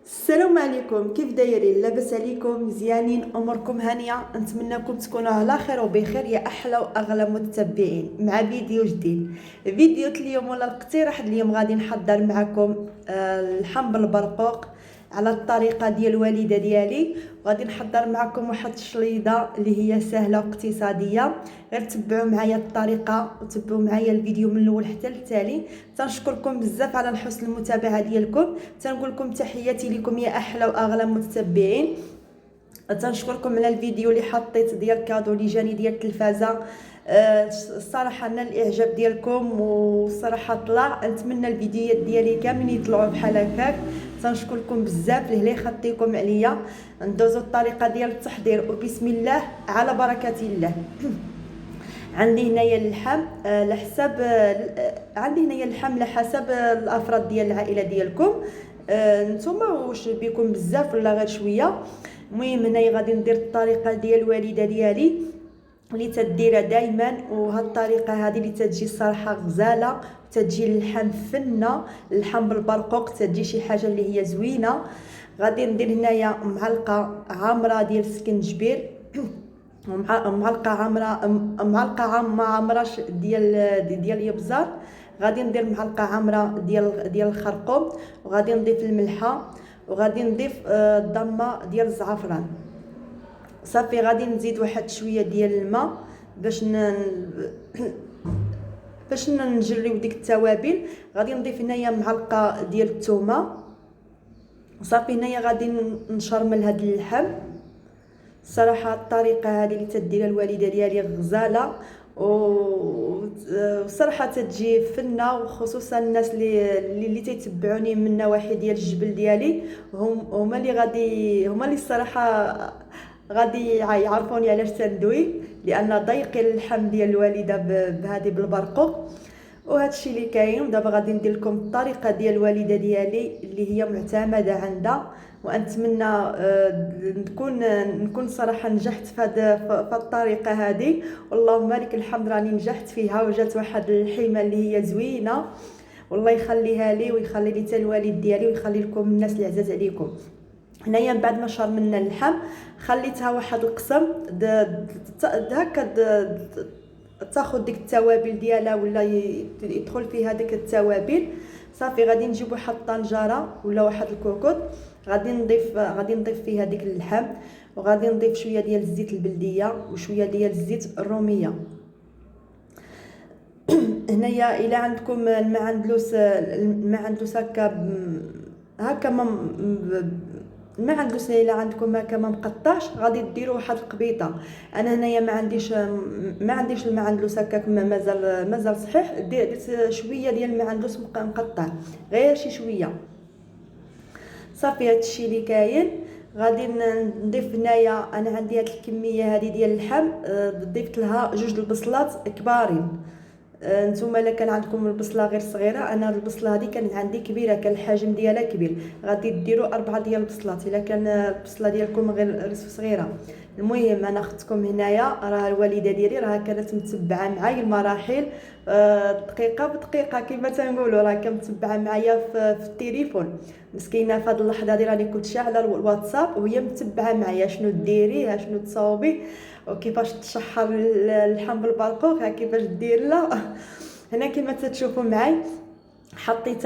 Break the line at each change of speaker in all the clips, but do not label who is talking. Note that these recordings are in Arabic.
السلام عليكم، كيف دايرين؟ لاباس عليكم؟ مزيانين؟ اموركم هانيه؟ نتمنىكم تكونوا على خير وبخير يا احلى واغلى متتبعين مع فيديو جديد. فيديو اليوم ولا الاقتراح اليوم غادي نحضر معكم اللحم بالبرقوق على الطريقه ديال الوالده ديالي، وغادي نحضر معكم واحد الشليضه اللي هي سهله واقتصاديه. غير تبعوا معايا الطريقه وتبعوا معايا الفيديو من الاول حتى للتالي. تنشكركم بزاف على حسن المتابعه ديالكم، تنقول لكم تحياتي لكم يا احلى واغلى متتبعين. تنشكركم على الفيديو اللي حطيت ديال كادو اللي جاني ديال التلفازه. الصراحه انا الاعجاب ديالكم والصراحه طلع، نتمنى الفيديوهات ديالي كاملين يطلعوا بحال هكاك. تنشكركم بزاف اللي خطيكم عليا. ندوزو الطريقه ديال التحضير وبسم الله على بركه الله. عندي هنايا اللحم على حساب عندي هنايا اللحم على حسب الافراد ديال العائله ديالكم. نتوما واش بيكم بزاف ولا غير شويه. المهم هنايا غادي ندير الطريقه ديال الوالده ديالي اللي تديرها دائما، وهاد الطريقه هذه اللي تجي الصراحه غزاله، تجي اللحم فنه، اللحم بالبرقوق تجي شي حاجه اللي هي زوينه. غادي ندير هنايا معلقه عامره ديال السكنجبير، معلقه عامره ما عامراش ديال الابزار. غادي ندير معلقه عامره ديال الخرقوم، وغادي نضيف الملحه، وغادي نضيف الضمه ديال الزعفران. صافي غادي نزيد واحد شويه ديال الماء باش نجريو ديك التوابل. غادي نضيف هنايا معلقه ديال الثومه. صافي هنايا غادي نشرمل هاد اللحم. صراحه الطريقه هذه اللي تديرها الوالده ديالي غزاله، وصراحه تجي فنه، وخصوصا الناس اللي تيتبعوني من نواحي ديال الجبل ديالي، هما اللي الصراحه غادي يعرفوني علاش تندوي، لان ضيق اللحم ديال الوالده بهذه بالبرقوق. وهذا الشيء اللي كاين. دابا غادي ندير لكم الطريقه ديال الوالده ديالي اللي هي معتمده عندها، واتمنى نكون صراحه نجحت في الطريقه هذه. واللهم لك الحمد راني نجحت فيها، وجات واحد الحيمه اللي هي زوينه. والله يخليها لي ويخلي لي حتى الوالد ديالي ويخلي لكم الناس اللي عزاز عليكم. هنايا من بعد ما شرمنا اللحم خليتها واحد القسم هكا تاخذ ديك التوابل ديالها ولا يدخل فيها ديك التوابل. صافي غادي نجيب واحد الطنجره ولا واحد الكوكوط، غادي نضيف فيها ديك اللحم، وغادي نضيف شويه ديال الزيت البلديه وشويه ديال الزيت الروميه. هنايا الا عندكم المعندلوس هكا المعندلوس الا عندكم هكا ما مقطعش غادي ديروا واحد القبيطه. انا هنايا ما عنديش المعندلوس هكاك مازال صحيح، درت شويه ديال المعندلوس مقطع، غير شي شويه. صافي هادشي اللي كاين. غادي نضيف هنايا، انا عندي هاد الكميه هذه ديال اللحم، ضفت لها 2 البصلات كبارين. نتوما الا كان عندكم البصله غير صغيره، انا البصله هذه كانت عندي كبيره، كان الحجم ديالها كبير، غادي ديروا 4 ديال البصلات الا كان البصله ديالكم غير صغيره. المهم انا اختكم هنايا، راه الوالده ديالي راه كانت متبعه معايا المراحل دقيقه بدقيقه كما تنقولوا، راه كانت متبعه معايا في التليفون. مسكينه في هذه اللحظه هذه راني كنت شاعله الواتساب وهي متبعه معايا شنو ديري، شنو تصاوبي، وكيفاش تشحر اللحم بالبرقوق، كيفاش دير لا. هنا كما تشوفوا معي حطيت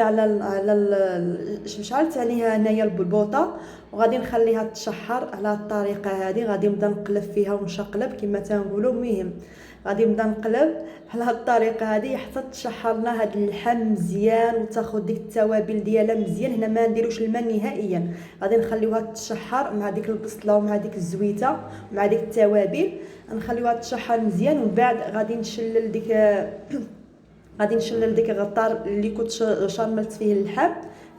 شعلت عليها هنايا البلبوطه، وغادي نخليها تشحر على الطريقه هذه. غادي نبدا نقلب فيها ونشقلب كما تنقولوا. المهم غادي نبدا نقلب على هاد الطريقه هذه حتى تشحرنا هاد اللحم مزيان وتاخذ ديك التوابل ديالها مزيان. هنا ما نديروش الماء نهائيا، غادي نخليوها تشحر مع ديك البصله ومع ديك الزويته ومع ديك التوابل، نخليوها تشحر مزيان. ومن بعد غادي نشلل ديك الغطار اللي كنت شرملت فيه اللحم،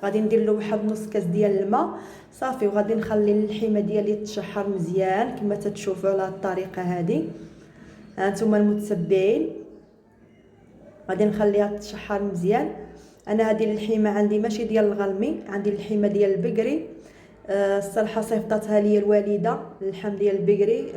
غادي ندير له واحد نص كاس ديال الماء. صافي وغادي نخلي اللحيمه ديالي تشحر مزيان كما تتشوفوا على الطريقه هذه. هانتوما المتتبعين غادي نخليها تشحر مزيان. انا هذه اللحيمه عندي ماشي ديال الغلمي، عندي اللحيمه ديال البقري. الصراحه صيفطتها لي الوالده، اللحم ديال البقري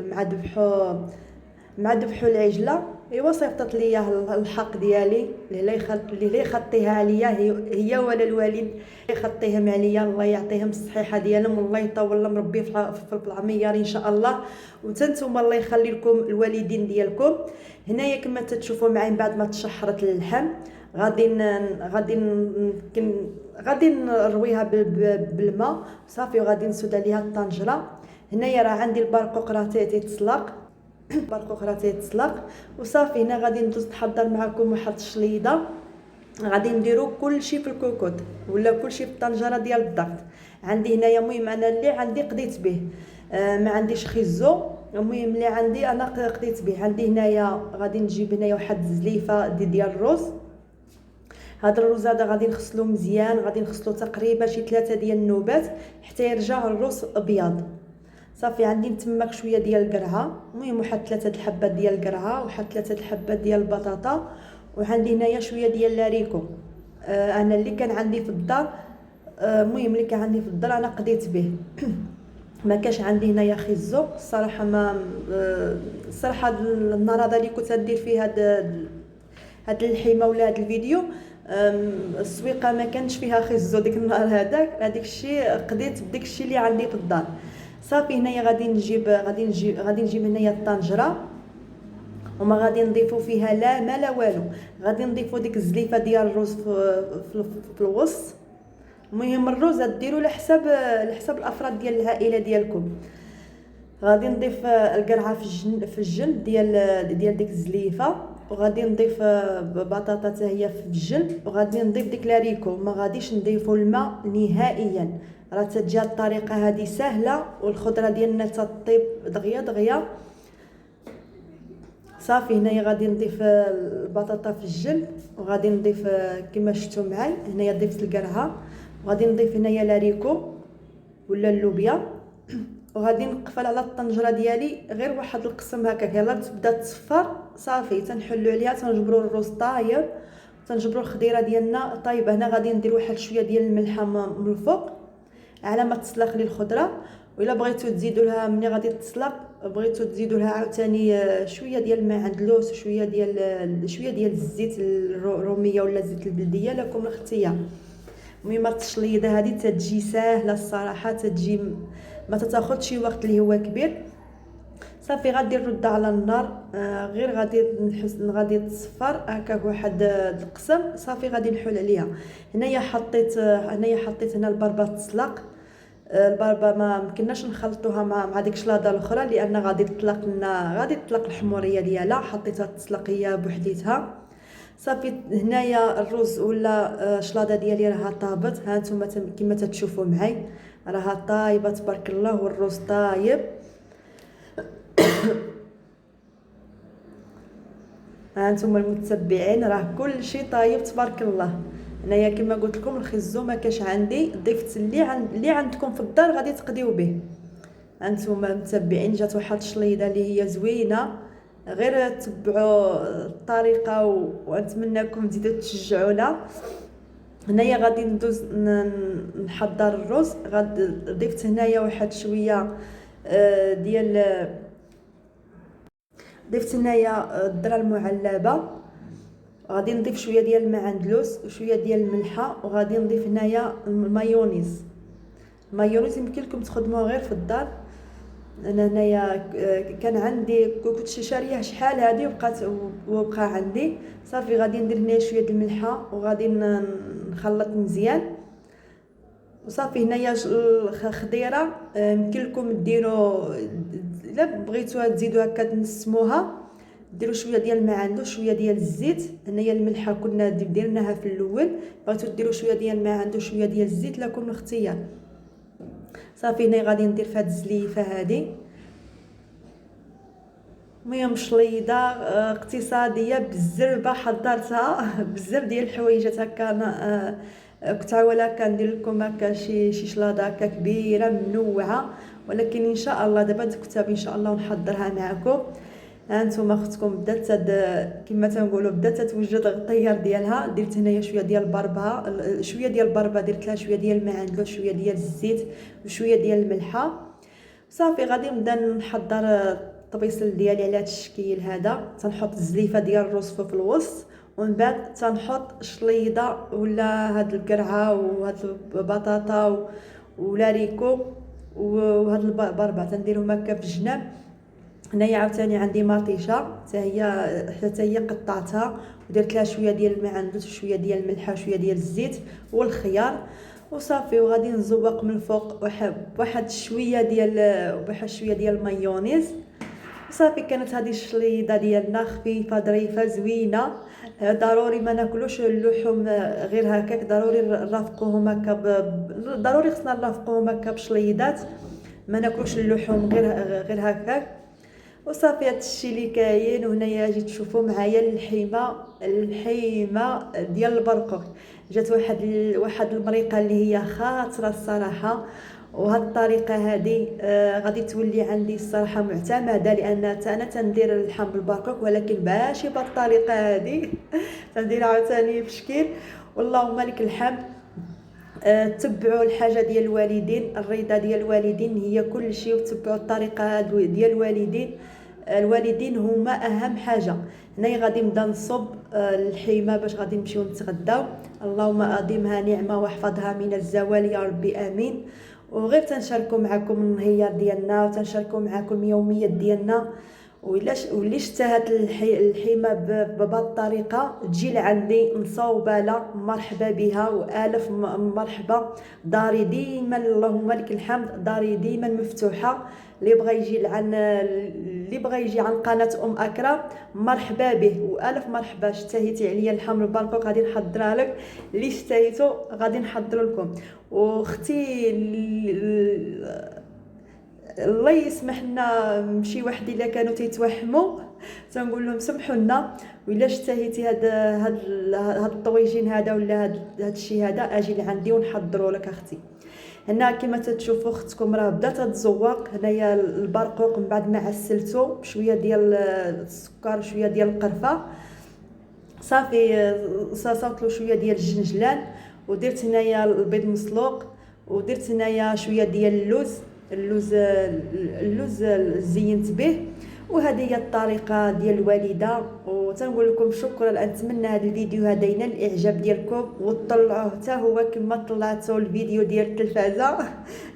مع ذبحوا العجله. ايوا صيفطت ليا الحق ديالي اللي يخطيها عليا، هي ولا الوالد يخطيهم عليا. الله يعطيهم الصحيحه ديالهم والله يطول لهم ربي في العميار ان شاء الله. وتنتوما الله يخلي لكم الوالدين ديالكم. هنايا كما تتشوفوا معايا بعد ما تشحرت اللحم غادي نرويها بالماء صافي، وغادي نسود عليها الطنجره. هنايا راه عندي البرقوق راه تيتسلق البرقوق راه تيتسلق وصافي. هنا غادي ندوز نحضر معكم واحد الشليضه. غادي نديرو كلشي في الكوكوط ولا كلشي في الطنجره ديال الضغط. عندي هنايا المهم انا اللي عندي قضيت به، ما عنديش خيزو. المهم اللي عندي انا قضيت به. عندي هنايا غادي نجيب هنايا واحد الزليفه ديال الرز. هذا الرز هذا غادي نغسلو مزيان، غادي نغسلو تقريبا شي 3 ديال النوبات حتى يرجع الرز ابيض. صافي عندي تماك شويه ديال القرعه، المهم واحد 3 الحبات ديال القرعه، واحد 3 الحبات ديال البطاطا، وعندي هنايا شويه ديال لاريكو. انا اللي كان عندي في الدار، المهم اللي كان عندي في الدار انا قضيت به. ما كاش عندي هنايا خيزو الصراحه. ما الصراحه النهار هذا اللي كنت ندير فيه هاد الحيمه ولا هاد الفيديو، السويقه ما كانش فيها خيزو ديك النهار هذاك الشيء قضيت بداك الشيء اللي عندي في الدار. صافي هنايا غادي نجيب هنايا الطنجره، وما غادي نضيفو فيها لا ما لا والو. غادي نضيفو ديك الزليفه ديال الرز في الوسط. المهم الرز ديروا لحساب الافراد ديال العائله ديالكم. غادي نضيف القرعه في الجنب ديال ديك الزليفه، وغادي نضيف بطاطا حتى هي في الجنب، وغادي نضيف ديك لاريكو. ما غاديش نضيفوا الماء نهائيا، راه تجي الطريقه هذه سهله والخضره ديالنا تطيب دغيا دغيا. صافي هنايا غادي نضيف البطاطا في الجنب، وغادي نضيف كما شفتوا معايا هنايا ضفت القرعه، وغادي نضيف هنايا لاريكو ولا اللوبيا، وغادي نقفل على الطنجره ديالي غير واحد القسم هكاك. يلا تبدا تصفر صافي تنحلوا عليها، تنجبروا الرز طايب، تنجبروا الخضيره ديالنا طايبه. هنا غادي ندير واحد شويه ديال الملحه من الفوق على ما تسلق لي الخضره. وإلا بغيتو تزيدوا لها ملي غادي تسلق، بغيتو تزيدوا لها عاوتاني شويه ديال المعدلوس وشويه ديال الزيت الروميه ولا الزيت البلديه، لكم الاختيار. المهم التشليضه هذه تتجي ساهله الصراحه، تتجي ما تتاخذ شي وقت اللي هو كبير. صافي غادي نرد على النار، غير غادي تصفر هكاك واحد القسم. صافي غادي نحل عليها. هنايا حطيت هنا البربه تسلق. البربه ما مكناش نخلطوها مع ديك الشلاضه الاخرى لان غادي تطلق الحموريه ديالها. حطيتها تسلق هي بوحديتها. صافي هنايا الرز ولا الشلاضه ديالي راها طابت. ها نتوما كما تتشوفوا معي راها طايبه تبارك الله، والرز طايب. ها نتوما المتبعين راه كل شيء طايب تبارك الله. هنايا كما قلت لكم الخزو ما كاش عندي، ضفت اللي عندكم في الدار غادي تقضيو به. هانتوما متبعين جات واحد الشليضه اللي هي زوينه، غير تبعوا الطريقه ونتمنىكم تزيدوا تشجعونا. هنايا غادي ندوز نحضر الرز. غادي ضفت هنايا واحد شويه ضفت هنايا الذره المعلبه، غادي نضيف شويه ديال المعندلوس وشويه ديال الملحه، وغادي نضيف هنايا المايونيز. يمكن لكم تخدموه غير في الدار. انا هنايا كان عندي كنت شاريه شحال هذه وبقى عندي. صافي غادي ندير هنايا شويه د الملحه وغادي نخلط مزيان. وصافي هنايا الخضيره يمكن لكم ديروا الا بغيتوها تزيدوا هكا تنسموها، ديروا شويه ديال المعندوس شويه ديال الزيت. هنايا الملحه كنا درناها في الاول، بغيتو ديروا شويه ديال المعندوس شويه ديال الزيت، لكم الاختيار. صافي هنا غادي ندير في هاد الزليفه هذه. المهم شليضه اقتصاديه بالزربه حضرتها بزاف ديال الحوايجات هكا. انا كنت عاوله كندير لكم هكا شي شلاضه هكا كبيره منوعه، ولكن ان شاء الله دابا تكتب ان شاء الله ونحضرها معكم. هانتوما اختكم بدات كما تنقولوا بدات تتوجد الطيار ديالها. درت هنايا شويه ديال البربه درت لها شويه ديال المعندلوس شويه ديال الزيت وشويه ديال الملحه. صافي غادي نبدا نحضر الطبيصل ديالي على هذا الشكل هذا. تنحط الزليفه ديال الرز في الوسط، ومن بعد تنحط شليضه ولا هاد القرعه وهاد البطاطا ولا ريكو وهاد البربه تنديرهم هكا في الجناب. هنايا عاوتاني عندي مطيشه حتى هي قطعتها ودرت لها شويه ديال المعندوس وشويه ديال الملحه وشويه ديال الزيت والخيار وصافي. وغادي نزوق من الفوق بواحد شويه ديال المايونيز وصافي. كانت هذه الشليضه ديالنا خفيفه ظريفه زوينه. ضروري ما ناكلوش اللحوم غير هكاك، ضروري نرافقوهم هكا ضروري خصنا نرافقوهم هكا بشليضات، ما ناكلوش اللحوم غير هكاك وصافي. هذا الشيء اللي كاين. وهنايا جيت تشوفوا معايا الحيمه ديال البرقوق. جات واحد المريقه اللي هي خاطره الصراحه، وهاد الطريقه هذه غادي تولي عندي الصراحه معتمده، لان انا تندير اللحم بالبرقوق ولكن ماشي بالطريقه هذه تندير عاوتاني بشكل. واللهم لك الحمد. تبعوا الحاجه ديال الوالدين، الرضا ديال الوالدين هي كل شيء، وتبعوا الطريقه ديال الوالدين هما اهم حاجه. هنايا غادي نبدا نصب الحيمه باش غادي نمشيو نتغداو. اللهم اديمها نعمه واحفظها من الزوال يا ربي امين. وغير تنشاركوا معكم النهيار ديالنا وتنشاركوا معكم اليوميات ديالنا. واللي اشتهت الحيمه بهذه الطريقه تجي لعندي مصوبه لا مرحبا بها والف مرحبا. داري ديما اللهم لك الحمد، داري ديما مفتوحه. اللي بغى يجي عن قناه اكرام مرحبا به والف مرحبا. اشتهيتي عليا اللحم البرقوق غادي نحضرها لك، اللي اشتهيتو غادي نحضر لكم. واختي الله يسمح لنا شي واحد الا كانوا تيتوحموا تنقول لهم سمحوا لنا، وإلا اشتهيتي هاد الطويجين هذا ولا هاد الشيء هذا اجي لعندي ونحضروا لك اختي. هنا كما تتشوفوا اختكم راه بدات تتزوق. هنايا البرقوق من بعد ما عسلته بشويه ديال السكر وشويه ديال القرفه صافي صاصوت له شويه ديال الجنجلان، ودرت هنايا البيض مسلوق، ودرت هنايا شويه ديال اللوز زينت به. وهذه هي الطريقه ديال الوالده. وتنقول لكم شكرا. نتمنى هذا الفيديو هذا ينال الاعجاب ديالكم وتطلعوه حتى هو كما طلعتوا الفيديو ديال التلفازه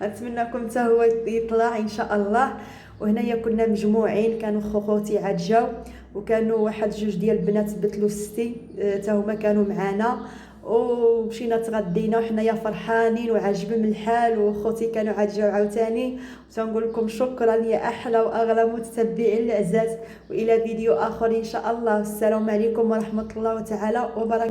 نتمنىكم حتى هو يطلع ان شاء الله. وهنايا كنا مجموعين، كانوا خوتي عاد جاو، وكانوا واحد جوج ديال البنات بتلو ستي حتى هما كانوا معنا، ومشينا تغدينا وحنايا فرحانين وعاجبين من الحال. وخوتي كانوا عاد جاو عاوتاني. وتنقول لكم شكرا يا احلى واغلى متتبعين العزاز، والى فيديو اخر ان شاء الله. السلام عليكم ورحمه الله تعالى وبركاته.